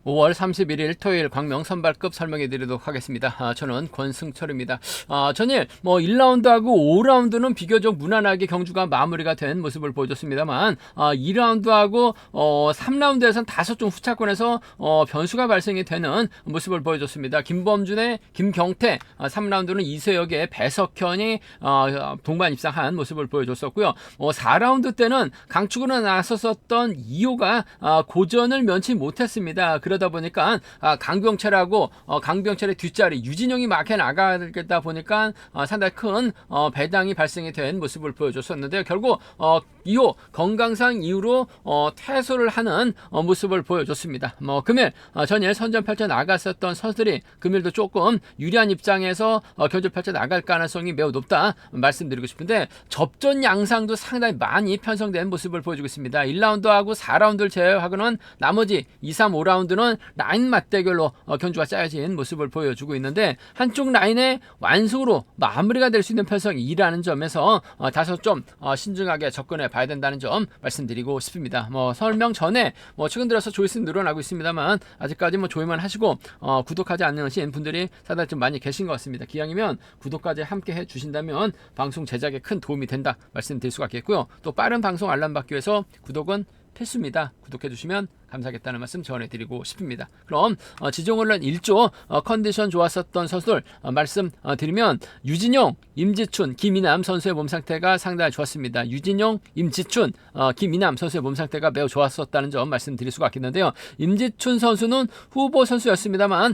5월 31일 토요일 광명 선발급 설명해 드리도록 하겠습니다. 저는 권승철입니다. 전일 1라운드하고 5라운드는 비교적 무난하게 경주가 마무리가 된 모습을 보여줬습니다만 2라운드하고 3라운드에서는 다소 좀 후차권에서 변수가 발생이 되는 모습을 보여줬습니다. 김범준의 김경태, 3라운드는 이세혁의 배석현이 동반 입상한 모습을 보여줬었고요. 4라운드 때는 강축으로 나섰었던 이호가 고전을 면치 못했습니다. 그러다 보니까 강병철하고 강병철의 뒷자리 유진용이 막혀 나가겠다 보니까 상당히 큰 배당이 발생이 된 모습을 보여줬었는데요. 결국 2호 건강상 이후로 퇴소를 하는 모습을 보여줬습니다. 금일 전일 선전 펼쳐 나갔었던 선수들이 금일도 조금 유리한 입장에서 견주 펼쳐 나갈 가능성이 매우 높다 말씀드리고 싶은데, 접전 양상도 상당히 많이 편성된 모습을 보여주고 있습니다. 1라운드하고 4라운드를 제외하고는 나머지 2, 3, 5라운드는 라인 맞대결로 견주가 짜여진 모습을 보여주고 있는데, 한쪽 라인의 완승으로 마무리가 될 수 있는 편성이라는 점에서 다소 좀 신중하게 접근해 봐야 된다는 점 말씀드리고 싶습니다. 설명 전에 최근 들어서 조회수 늘어나고 있습니다만 아직까지 조회만 하시고 구독하지 않으신 분들이 상당히 좀 많이 계신 것 같습니다. 기왕이면 구독까지 함께 해주신다면 방송 제작에 큰 도움이 된다 말씀드릴 수가 있겠고요. 또 빠른 방송 알람 받기 위해서 구독은 필수입니다. 구독해주시면 감사하겠다는 말씀 전해드리고 싶습니다. 그럼 지종훈련 1조 컨디션 좋았었던 선수들 말씀드리면 유진용, 임지춘, 김이남 선수의 몸 상태가 상당히 좋았습니다. 유진용, 임지춘, 김이남 선수의 몸 상태가 매우 좋았었다는 점 말씀드릴 수가 있겠는데요. 임지춘 선수는 후보 선수였습니다만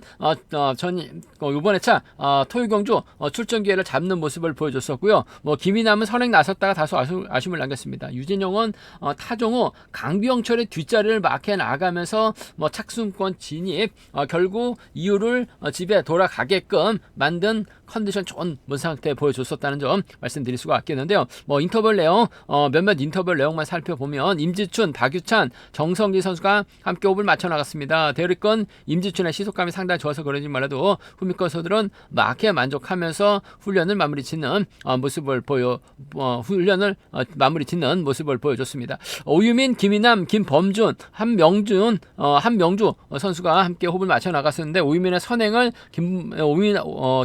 이번에 차 토요경주 출전 기회를 잡는 모습을 보여줬었고요. 김이남은 선행 나섰다가 다소 아쉬움을 남겼습니다. 유진용은 타종호 강병철의 뒷자리를 막해 나가면서 착순권 진입, 결국 이유를 집에 돌아가게끔 만든 컨디션 좋은 몸 상태 보여줬었다는 점 말씀드릴 수가 있겠는데요. 인터벌 내용, 몇몇 인터벌 내용만 살펴보면 임지춘, 박유찬, 정성기 선수가 함께 호흡을 맞춰 나갔습니다. 대리권 임지춘의 시속감이 상당히 좋아서 그런지 몰라도 후미권 선수들은 막에 만족하면서 훈련을 마무리 짓는 모습을 보여줬습니다. 오유민, 김이남, 김범준, 한명주 선수가 함께 호흡을 맞춰 나갔었는데, 오유민의 선행을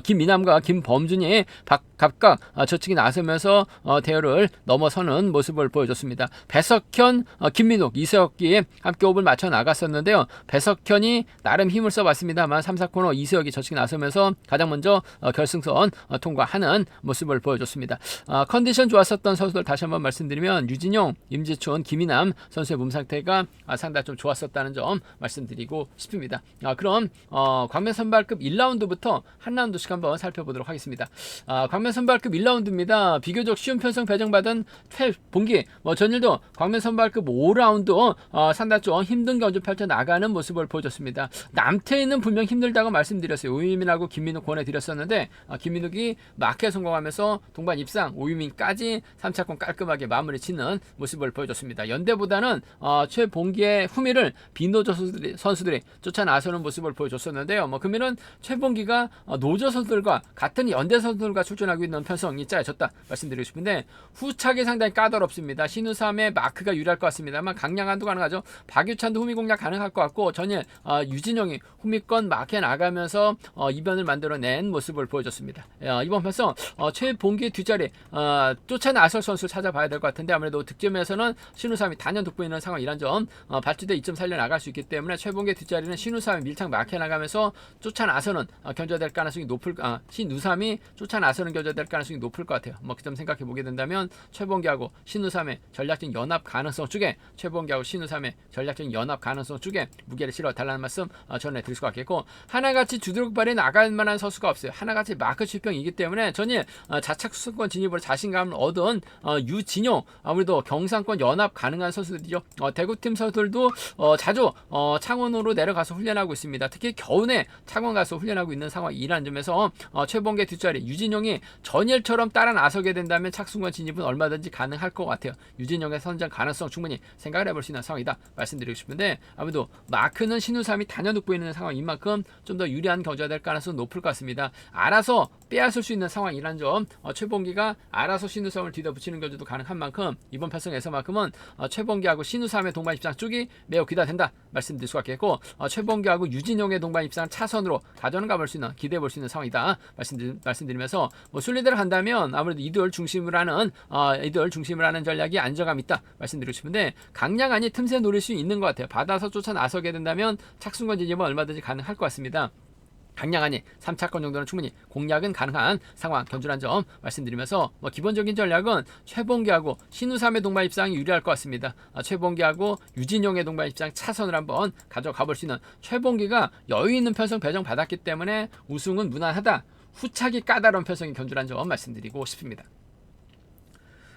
김이남과 김범준이 각각 저측이 나서면서 대열을 넘어서는 모습을 보여줬습니다. 배석현, 김민욱, 이세혁이 함께 호흡을 맞춰 나갔었는데요. 배석현이 나름 힘을 써봤습니다만 3, 4코너 이세혁이 저측이 나서면서 가장 먼저 결승선 통과하는 모습을 보여줬습니다. 컨디션 좋았었던 선수들 다시 한번 말씀드리면 유진용, 임지춘, 김이남 선수의 몸 상태가 상당히 좀 좋았었다는 점 말씀드리고 싶습니다. 그럼 광명 선발급 1라운드부터 한 라운드씩 한번 살펴보도록 하겠습니다. 광명 선발급 1라운드입니다. 비교적 쉬운 편성 배정받은 최봉기, 전일도 광명 선발급 5라운드 상당히 좀 힘든 경주 펼쳐 나가는 모습을 보여줬습니다. 남태희는 분명 힘들다고 말씀드렸어요. 오유민하고 김민욱 권해드렸었는데 김민욱이 마크에 성공하면서 동반 입상, 오유민까지 3차권 깔끔하게 마무리 짓는 모습을 보여줬습니다. 연대보다는 최봉기의 후미를 비노조 선수들이 쫓아 나서는 모습을 보여줬었는데요. 금일은 최봉기가 노조 선수들과 같은 연대 선수들과 출전하고 있는 편성이 짜여졌다 말씀드리고 싶은데, 후차기 상당히 까다롭습니다. 신우삼의 마크가 유리할 것 같습니다만 강량한도 가능하죠. 박유찬도 후미 공략 가능할 것 같고, 전일 유진영이 후미권 마크에 나가면서 이변을 만들어낸 모습을 보여줬습니다. 이번 편성 최봉기 뒷자리 쫓아 나설 선수를 찾아봐야 될 것 같은데, 아무래도 득점에서는 신우삼이 단연 돋보이는 상황이란 점 발주대 2점 살려 나갈 수 있기 때문에 최봉기 뒷자리는 신우삼이 밀착 마크에 나가면서 쫓아 나서는 견제될 가능성이 높을, 신우삼이 쫓아 나서는 견제될 가능성이 높을 것 같아요. 그 점 생각해 보게 된다면 최봉기하고 신우삼의 전략적인 연합 가능성 쪽에 무게를 실어 달라는 말씀 전해드릴 수가 있겠고, 하나같이 주도력발에 나갈 만한 선수가 없어요. 하나같이 마크 출병이기 때문에 전일 자착 수승권 진입으로 자신감을 얻은 유진용, 아무래도 경상권 연합 가능한 선수들이죠. 대구팀 선수들도 자주 창원으로 내려가서 훈련하고 있습니다. 특히 겨우내 창원 가서 훈련하고 있는 상황이라는 점에서 최봉기 뒷자리 유진용이 전일처럼 따라 나서게 된다면 착순권 진입은 얼마든지 가능할 것 같아요. 유진용의 선전 가능성 충분히 생각을 해볼 수 있는 상황이다 말씀드리고 싶은데, 아무래도 마크는 신우삼이 단연 돋보이는 상황인 만큼 좀 더 유리한 경주가 될 가능성은 높을 것 같습니다. 알아서 빼앗을 수 있는 상황이라는 점, 최봉기가 알아서 신우삼을 뒤덮치는 경주도 가능한 만큼 이번 편성에서만큼은 최봉기하고 최봉기하고 신우삼의 동반 입장 쪽이 매우 기대된다 말씀드릴 수가 있겠고, 최봉기하고 유진용의 동반 입장 차선으로 가져는 가볼 수 있는, 기대해 볼 수 있는 상황이다 말씀드리면서, 뭐 순리대로 간다면 아무래도 이들 중심으로 하는 전략이 안정감 있다 말씀드리고 싶은데, 강량한이 틈새 노릴 수 있는 것 같아요. 받아서 쫓아 나서게 된다면 착순권 진입은 얼마든지 가능할 것 같습니다. 강량한이 3차권 정도는 충분히 공략은 가능한 상황 견주란 점 말씀드리면서, 뭐 기본적인 전략은 최봉기하고 신우삼의 동반 입장이 유리할 것 같습니다. 최봉기하고 유진용의 동반 입장 차선을 한번 가져가 볼 수 있는, 최봉기가 여유 있는 편성 배정 받았기 때문에 우승은 무난하다, 후착이 까다로운 편성이 견주란 점 말씀드리고 싶습니다.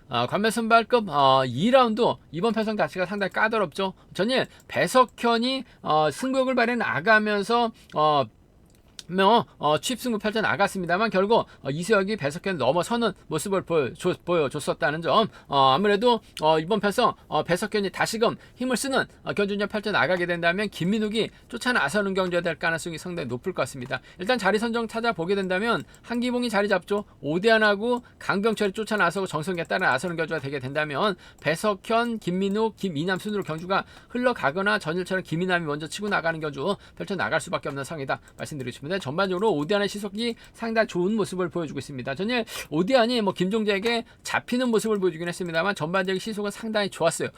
관매선발급 2라운드 이번 편성 자체가 상당히 까다롭죠. 전일 배석현이 승부욕을 발휘해 나가면서 취입승부 펼쳐 나갔습니다만, 결국 이수혁이 배석현을 넘어서는 모습을 보여줬었다는 점, 아무래도 이번 편성 배석현이 다시금 힘을 쓰는 견주전 펼쳐 나가게 된다면 김민욱이 쫓아 나서는 경주가 될 가능성이 상당히 높을 것 같습니다. 일단 자리 선정 찾아보게 된다면 한기봉이 자리 잡죠. 오대안하고 강병철이 쫓아 나서고 정성기에 따라 나서는 경주가 되게 된다면, 배석현, 김민욱, 김이남 순으로 경주가 흘러가거나 전일처럼 김이남이 먼저 치고 나가는 경주 펼쳐 나갈 수밖에 없는 상황이다 말씀드리고 싶습니다. 전반적으로 오디안의 시속이 상당히 좋은 모습을 보여주고 있습니다. 전일 오디안이 뭐 김종재에게 잡히는 모습을 보여주긴 했습니다만, 전반적인 시속은 상당히 좋았어요.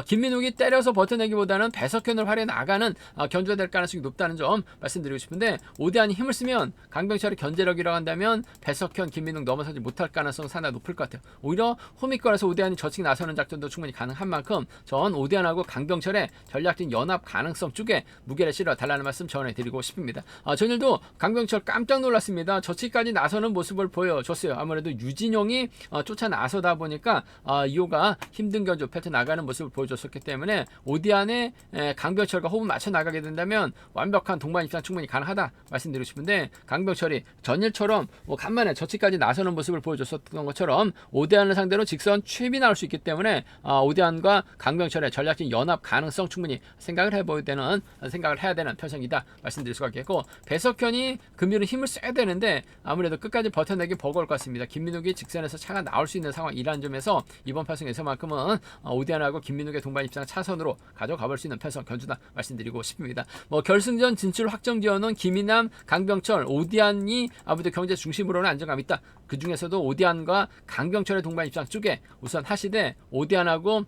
김민욱이 때려서 버텨내기보다는 배석현을 활용해 나가는 견주가 될 가능성이 높다는 점 말씀드리고 싶은데, 오디안이 힘을 쓰면 강병철의 견제력이라고 한다면 배석현, 김민욱 넘어서지 못할 가능성은 상당히 높을 것 같아요. 오히려 홈이권에서 오디안이 저측 나서는 작전도 충분히 가능한 만큼 전 오디안하고 강병철의 전략적인 연합 가능성 쪽에 무게를 실어 달라는 말씀 전해드리고 싶습니다. 전일도 강병철 깜짝 놀랐습니다. 저치까지 나서는 모습을 보여줬어요. 아무래도 유진용이 쫓아 나서다 보니까 이호가 힘든 견주 펼쳐 나가는 모습을 보여줬었기 때문에, 오디안의 강병철과 호흡을 맞춰 나가게 된다면 완벽한 동반 입장 충분히 가능하다 말씀드리고 싶은데, 강병철이 전일처럼 간만에 저치까지 나서는 모습을 보여줬었던 것처럼 오디안을 상대로 직선 취입이 나올 수 있기 때문에, 오디안과 강병철의 전략적인 연합 가능성 충분히 생각을 해야 되는 편성이다 말씀드릴 수가 있겠고, 배석현이 금요일은 힘을 써야 되는데 아무래도 끝까지 버텨내기 버거울 것 같습니다. 김민욱이 직선에서 차가 나올 수 있는 상황이라는 점에서 이번 편성에서만큼은 오디안하고 김민욱의 동반 입장 차선으로 가져가 볼 수 있는 편성 견주다 말씀드리고 싶습니다. 뭐 결승전 진출 확정 지어놓은 김이남, 강병철, 오디안이 아무래도 경제 중심으로는 안정감 있다. 그 중에서도 오디안과 강병철의 동반 입장 쪽에 우선 하시되, 오디안하고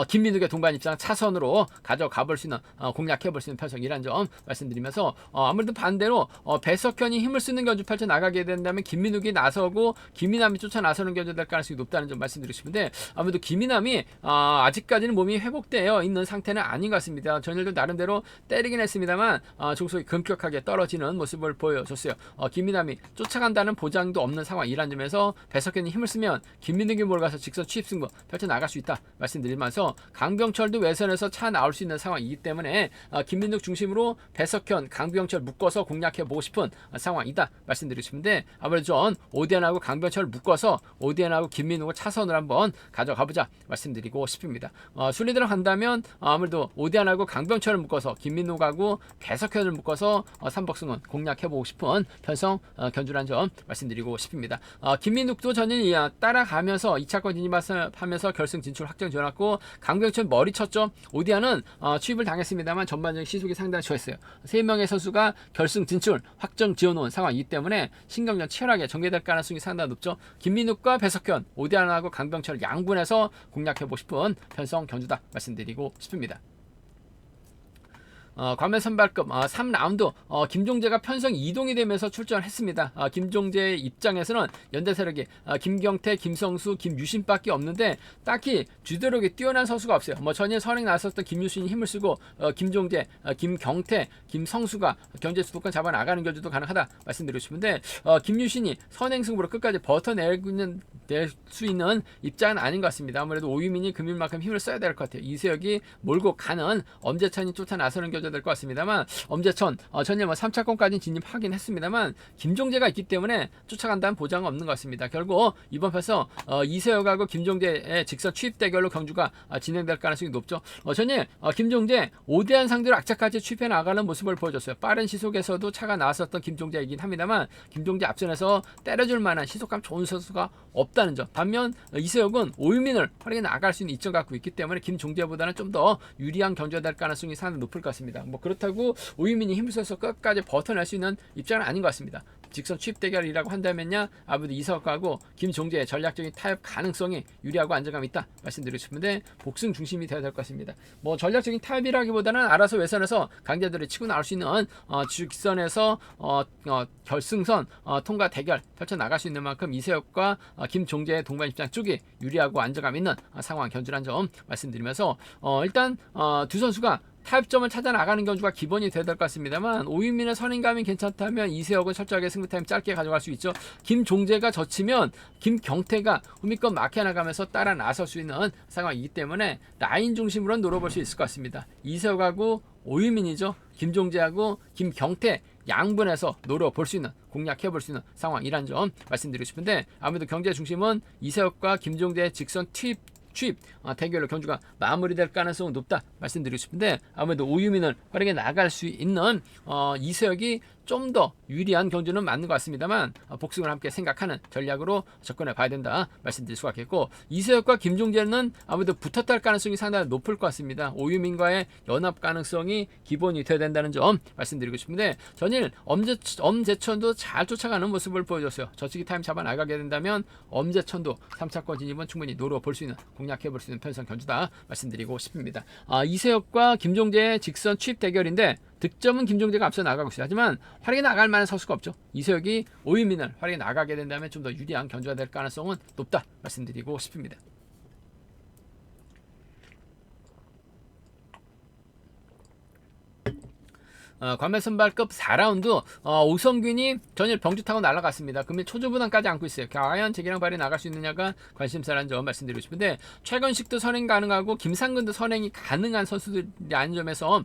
김민욱의 동반 입장 차선으로 가져가 볼 수 있는, 공략해 볼 수 있는 편성이라는 점 말씀드리면서, 아무래도 반대로 배석현이 힘을 쓰는 견주 펼쳐 나가게 된다면 김민욱이 나서고 김이남이 쫓아 나서는 견주 될 가능성이 높다는 점 말씀드리고 싶은데, 아무래도 김이남이 아직까지는 몸이 회복되어 있는 상태는 아닌 것 같습니다. 전일도 나름대로 때리긴 했습니다만 종속이 급격하게 떨어지는 모습을 보여줬어요. 김이남이 쫓아간다는 보장도 없는 상황이라는 점에서 배석현이 힘을 쓰면 김민욱이 몰아가서 직선 취입 승부 펼쳐 나갈 수 있다 말씀드리면서, 강병철도 외선에서 차 나올 수 있는 상황이기 때문에 김민욱 중심으로 배석현, 강병철 묶어서 공략해보고 싶은 상황이다 말씀드리고 싶은데, 아무래도 전 오디안하고 강병철을 묶어서 오디안하고 김민욱을 차선으로 한번 가져가보자 말씀드리고 싶습니다. 순리대로 간다면 아무래도 오디안하고 강병철을 묶어서 김민욱하고 배석현을 묶어서 삼복승은 공략해보고 싶은 편성 견주란 점 말씀드리고 싶습니다. 김민욱도 전일 따라가면서 2차권 진입하면서 결승 진출 확정 지어놨고, 강병철 머리 쳤죠. 오디안은 취입을 당했습니다만 전반적인 시속이 상당히 좋았어요. 3명의 선수가 결승 진출 확정 지어놓은 상황이기 때문에 신경전 치열하게 전개될 가능성이 상당히 높죠. 김민욱과 배석현, 오디안하고 강병철 양분해서 공략해보고 싶은 편성 견주다 말씀드리고 싶습니다. 관매선발급 3라운드 김종재가 편성 이동이 되면서 출전을 했습니다. 김종재의 입장에서는 연대세력이 김경태, 김성수, 김유신밖에 없는데 딱히 주도력이 뛰어난 선수가 없어요. 전일 선행 나섰던 김유신이 힘을 쓰고 김종재, 김경태, 김성수가 경제 주도권 잡아 나가는 견주도 가능하다 말씀드리고 싶은데, 김유신이 선행 승부로 끝까지 버텨낼 수 있는 입장은 아닌 것 같습니다. 아무래도 오유민이 금일만큼 힘을 써야 될 것 같아요. 이세혁이 몰고 가는 엄재찬이 쫓아 나서는 견주 지켜줘야 될 것 같습니다만 엄재천 전일 3차권까지 진입하긴 했습니다만 김종재가 있기 때문에 쫓아간다는 보장은 없는 것 같습니다. 결국 이번 패서 이세혁하고 김종재의 직선 취입 대결로 경주가 진행될 가능성이 높죠. 전일 김종재 5대한 상대로 악착같이 취입해 나가는 모습을 보여줬어요. 빠른 시속에서도 차가 나왔었던 김종재이긴 합니다만 김종재 앞선에서 때려줄 만한 시속감 좋은 선수가 없다는 점. 반면 이세혁은 오유민을 활용해 나갈 수 있는 이점 갖고 있기 때문에 김종재보다는 좀 더 유리한 경주가 될 가능성이 상당히 높을 것 같습니다. 그렇다고 오유민이 힘써서 끝까지 버텨낼 수 있는 입장은 아닌 것 같습니다. 직선 취입 대결이라고 한다면야 아무래도 이석하고 김종재의 전략적인 타협 가능성이 유리하고 안정감이 있다 말씀드리고 싶은데 복승 중심이 되어야 될 것 같습니다. 전략적인 타협이라기보다는 알아서 외선에서 강자들이 치고 나올 수 있는 직선에서 결승선 통과 대결 펼쳐 나갈 수 있는 만큼 이세혁과 김종재의 동반 입장 쪽이 유리하고 안정감 있는 상황 견주란 점 말씀드리면서 일단 두 선수가 타협점을 찾아 나가는 경주가 기본이 되어야 될 것 같습니다만 오유민의 선행감이 괜찮다면 이세혁은 철저하게 승부타임 짧게 가져갈 수 있죠. 김종재가 젖히면 김경태가 후미권 막혀나가면서 따라 나설 수 있는 상황이기 때문에 라인 중심으로 노려볼 수 있을 것 같습니다. 이세혁하고 오유민이죠. 김종재하고 김경태 양분해서 노려볼 수 있는 공략해볼 수 있는 상황이란 점 말씀드리고 싶은데 아무래도 경제 중심은 이세혁과 김종재의 직선 취입 대결로 경주가 마무리될 가능성은 높다 말씀드리고 싶은데 아무래도 오유민을 활용해 나갈 수 있는 이세혁이 좀 더 유리한 경주는 맞는 것 같습니다만 복승을 함께 생각하는 전략으로 접근해 봐야 된다 말씀드릴 수가 있겠고 이세혁과 김종재는 아무래도 붙었다 할 가능성이 상당히 높을 것 같습니다. 오유민과의 연합 가능성이 기본이 되어야 된다는 점 말씀드리고 싶은데 전일 엄재천도 잘 쫓아가는 모습을 보여줬어요. 저치기 타임 잡아 나가게 된다면 엄재천도 3차권 진입은 충분히 노려볼 수 있는 공략해볼 수 있는 편성 견주다 말씀드리고 싶습니다. 이세혁과 김종재의 직선 취입 대결인데 득점은 김종재가 앞서 나가고 있어요. 하지만 활약에 나갈 만한 선수가 없죠. 이세혁이 오유민을 활약에 나가게 된다면 좀 더 유리한 견주가 될 가능성은 높다 말씀드리고 싶습니다. 관매선발급 4라운드 오성균이 전일 병주 타고 날아갔습니다. 금일 초조부담까지 안고 있어요. 과연 재기량 발이 나갈 수 있느냐가 관심사라는 점 말씀드리고 싶은데 최건식도 선행 가능하고 김상근도 선행이 가능한 선수들이라는 점에서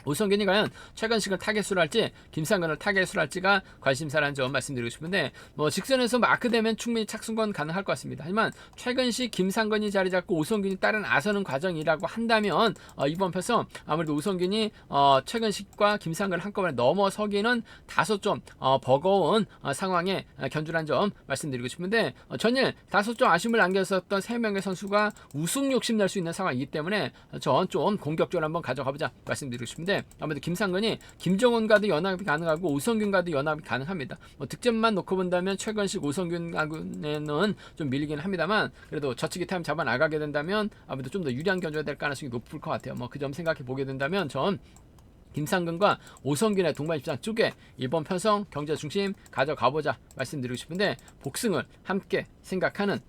오성균이 과연 최건식을 타겟으로 할지 김상근을 타겟으로 할지가 관심사라는 점 말씀드리고 싶은데 직선에서 마크되면 충분히 착승권 가능할 것 같습니다. 하지만 최건식, 김상근이 자리 잡고 오성균이 따라 나서는 과정이라고 한다면 이번 패서 아무래도 오성균이 최건식과 김상근을 한꺼번에 넘어서기는 다소 좀 버거운 상황에 견주란 점 말씀드리고 싶은데 전일 다소 좀 아쉬움을 남겼었던 3명의 선수가 우승 욕심 낼 수 있는 상황이기 때문에 전 좀 공격적으로 한번 가져가보자 말씀드리고 싶은데 아무래도 김상근이 김정훈과도 연합이 가능하고 오성균과도 연합이 가능합니다. 득점만 놓고 본다면 최건식, 오성균하고는 좀 밀리긴 합니다만 그래도 저치기 타임 잡아 나가게 된다면 아무래도 좀 더 유리한 견주가 될 가능성이 높을 것 같아요. 그 점 생각해 보게 된다면 전 김상근과 오성균의 동반 입장 쪽에 이번 편성 경제 중심 가져가보자 말씀드리고 싶은데 복승을 함께 생각하는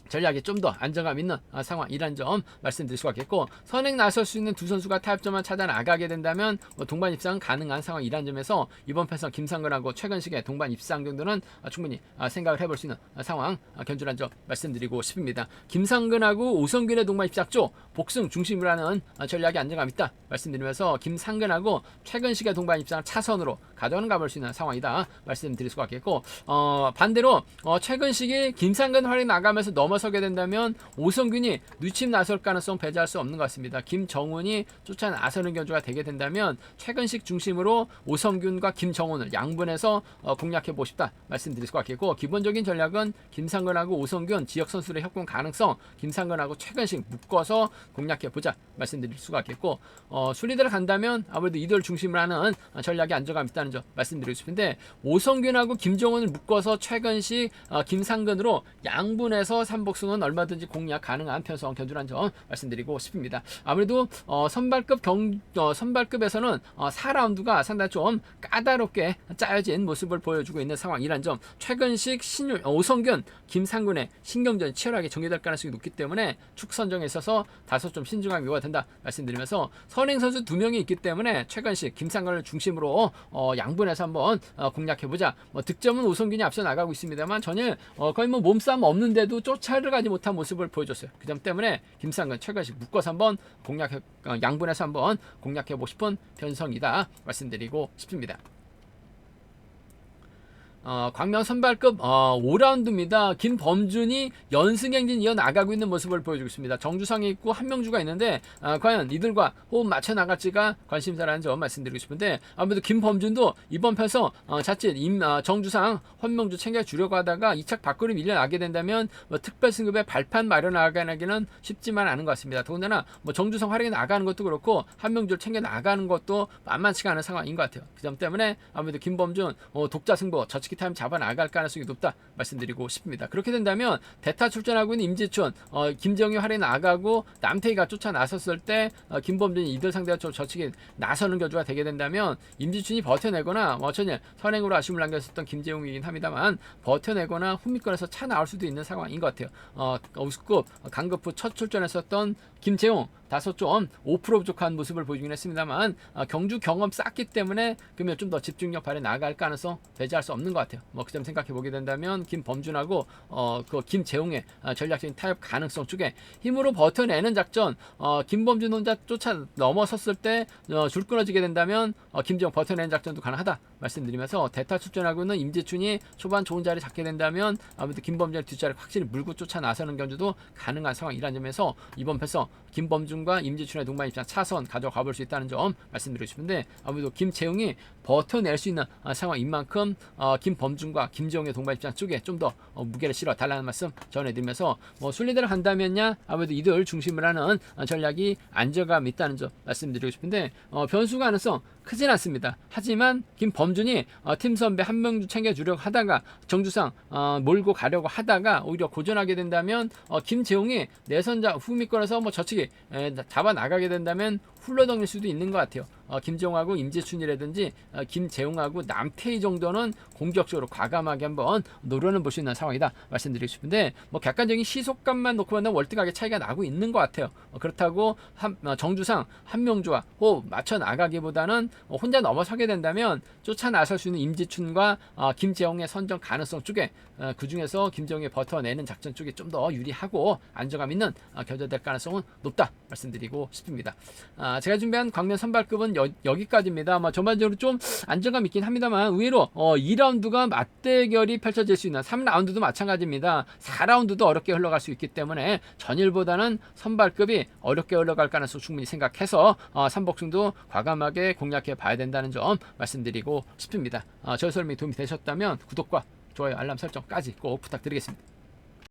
전략이 좀 더 안정감 있는 상황이란 점 말씀드릴 수가 있겠고 선행 나설 수 있는 두 선수가 타협점만 찾아 나가게 된다면 동반 입상 가능한 상황이란 점에서 이번 패선 김상근하고 최건식의 동반 입상 정도는 충분히 생각을 해볼 수 있는 상황 견주란 점 말씀드리고 싶습니다. 김상근하고 오성균의 동반 입상 쪽 복승 중심으로 하는 전략이 안정감 있다 말씀드리면서 김상근하고 최건식의 동반 입상을 차선으로 가져가볼 수 있는 상황이다 말씀드릴 수가 있겠고 반대로 최건식이 김상근 활약 나가면서 넘어서게 된다면 오성균이 늦침 나설 가능성 배제할 수 없는 것 같습니다. 김정훈이 쫓아 나서는 견주가 되게 된다면 최건식 중심으로 오성균과 김정훈을 양분해서 공략해보고 싶다 말씀드릴 수가 있겠고 기본적인 전략은 김상근하고 오성균 지역 선수들의 협공 가능성 김상근하고 최건식 묶어서 공략해보자 말씀드릴 수가 있겠고 순위대로 간다면 아무래도 이들 중심으로 하는 전략이 안정감 있다는 점 말씀드리고 싶은데 오성균하고 김정훈을 묶어서 최건식 김상근으로 양분해서 3복승은 얼마든지 공략 가능한 편성 견주란 점 말씀드리고 싶습니다. 아무래도 선발급에서는 4라운드가 상당히 좀 까다롭게 짜여진 모습을 보여주고 있는 상황이란 점 최근식 오성균 김상근의 신경전이 치열하게 전개될 가능성이 높기 때문에 축 선정에 있어서 다소 좀 신중하게 요구가 된다 말씀드리면서 선행 선수 2명이 있기 때문에 최근식 김상근을 중심으로 양분해서 한번 공략해보자. 득점은 오성균이 앞서 나가고 있습니다만 전혀 거의 몸싸움 없는데도 쫓아올 차를 가지 못한 모습을 보여줬어요. 그 점 때문에 김상근 최가식 묶어서 한번 양분해서 한번 공략해보고 싶은 편성이다 말씀드리고 싶습니다. 광명 선발급 5라운드입니다. 김범준이 연승행진 이어나가고 있는 모습을 보여주고 있습니다. 정주상이 있고 한명주가 있는데 과연 이들과 호흡 맞춰 나갈지가 관심사라는 점 말씀드리고 싶은데, 아무래도 김범준도 이번 편에서 자칫 정주상, 한명주 챙겨주려고 하다가 2착 밖으로 밀려나게 된다면 특별승급의 발판 마련하기는 쉽지만 않은 것 같습니다. 더군다나 정주상 활약에 나가는 것도 그렇고 한명주를 챙겨 나가는 것도 만만치가 않은 상황인 것 같아요. 그 점 때문에 아무래도 김범준 독자 승부 저치기 타임 잡아 나갈 가능성이 높다 말씀드리고 싶습니다. 그렇게 된다면 대타 출전하고 있는 임지춘, 김정희 활약에 나가고 남태희가 쫓아 나섰을 때 김범준이 이들 상대로 저치기 나서는 결주가 되게 된다면 임지춘이 버텨내거나 전일 선행으로 아쉬움을 남겼었던 김재웅이긴 합니다만 버텨내거나 훈미권에서 차 나올 수도 있는 상황인 것 같아요. 우스급 강급 후 첫 출전했었던 김재웅 다소 좀 5% 부족한 모습을 보여주긴 했습니다만 경주 경험 쌓기 때문에 그러면 좀 더 집중력 발휘 나갈 가능성 배제할 수 없는 것 같아요. 그 점 생각해 보게 된다면 김범준하고 그 김재웅의 전략적인 타협 가능성 쪽에 힘으로 버텨내는 작전, 김범준 혼자 쫓아 넘어섰을 때 줄 끊어지게 된다면 김재웅 버텨내는 작전도 가능하다 말씀드리면서, 대타 출전하고 있는 임지춘이 초반 좋은 자리 잡게 된다면 아무래도 김범준의 뒷자리 확실히 물고 쫓아 나서는 경주도 가능한 상황이라는 점에서 이번 패서 김범준과 임지춘의 동반 입장 차선 가져가 볼 수 있다는 점 말씀드리고 싶은데, 아무래도 김재웅이 버텨낼 수 있는 상황인 만큼 김범준과 김재웅의 동반 입장 쪽에 좀 더 무게를 실어 달라는 말씀 전해드리면서, 순리대로 간다면야 아무래도 이들 중심을 하는 전략이 안정감이 있다는 점 말씀드리고 싶은데, 변수 가능성 크진 않습니다. 하지만 김범준이 팀 선배 한명주 챙겨주려고 하다가 정주상 몰고 가려고 하다가 오히려 고전하게 된다면 김재웅이 내선자 후미권에서 저치기 잡아 나가게 된다면 훌러덩일 수도 있는 것 같아요. 김재웅하고 임지춘이라든지 김재웅하고 남태희 정도는 공격적으로 과감하게 한번 노려는 볼 수 있는 상황이다 말씀드리고 싶은데, 객관적인 시속감만 놓고 보면 월등하게 차이가 나고 있는 것 같아요. 그렇다고 정주상 한명주와 호흡 맞춰 나가기보다는 혼자 넘어서게 된다면 쫓아 나설 수 있는 임지춘과 김재웅의 선정 가능성 쪽에 그 중에서 김재웅이 버텨내는 작전 쪽이 좀 더 유리하고 안정감 있는 겨자될 가능성은 높다 말씀드리고 싶습니다. 제가 준비한 광면 선발급은 여기까지입니다. 전반적으로 좀 안정감 있긴 합니다만 의외로 2라운드가 맞대결이 펼쳐질 수 있는 3라운드도 마찬가지입니다. 4라운드도 어렵게 흘러갈 수 있기 때문에 전일보다는 선발급이 어렵게 흘러갈 가능성 충분히 생각해서 삼복승도 과감하게 공략해 봐야 된다는 점 말씀드리고 싶습니다. 저의 설명이 도움이 되셨다면 구독과 좋아요, 알람 설정까지 꼭 부탁드리겠습니다.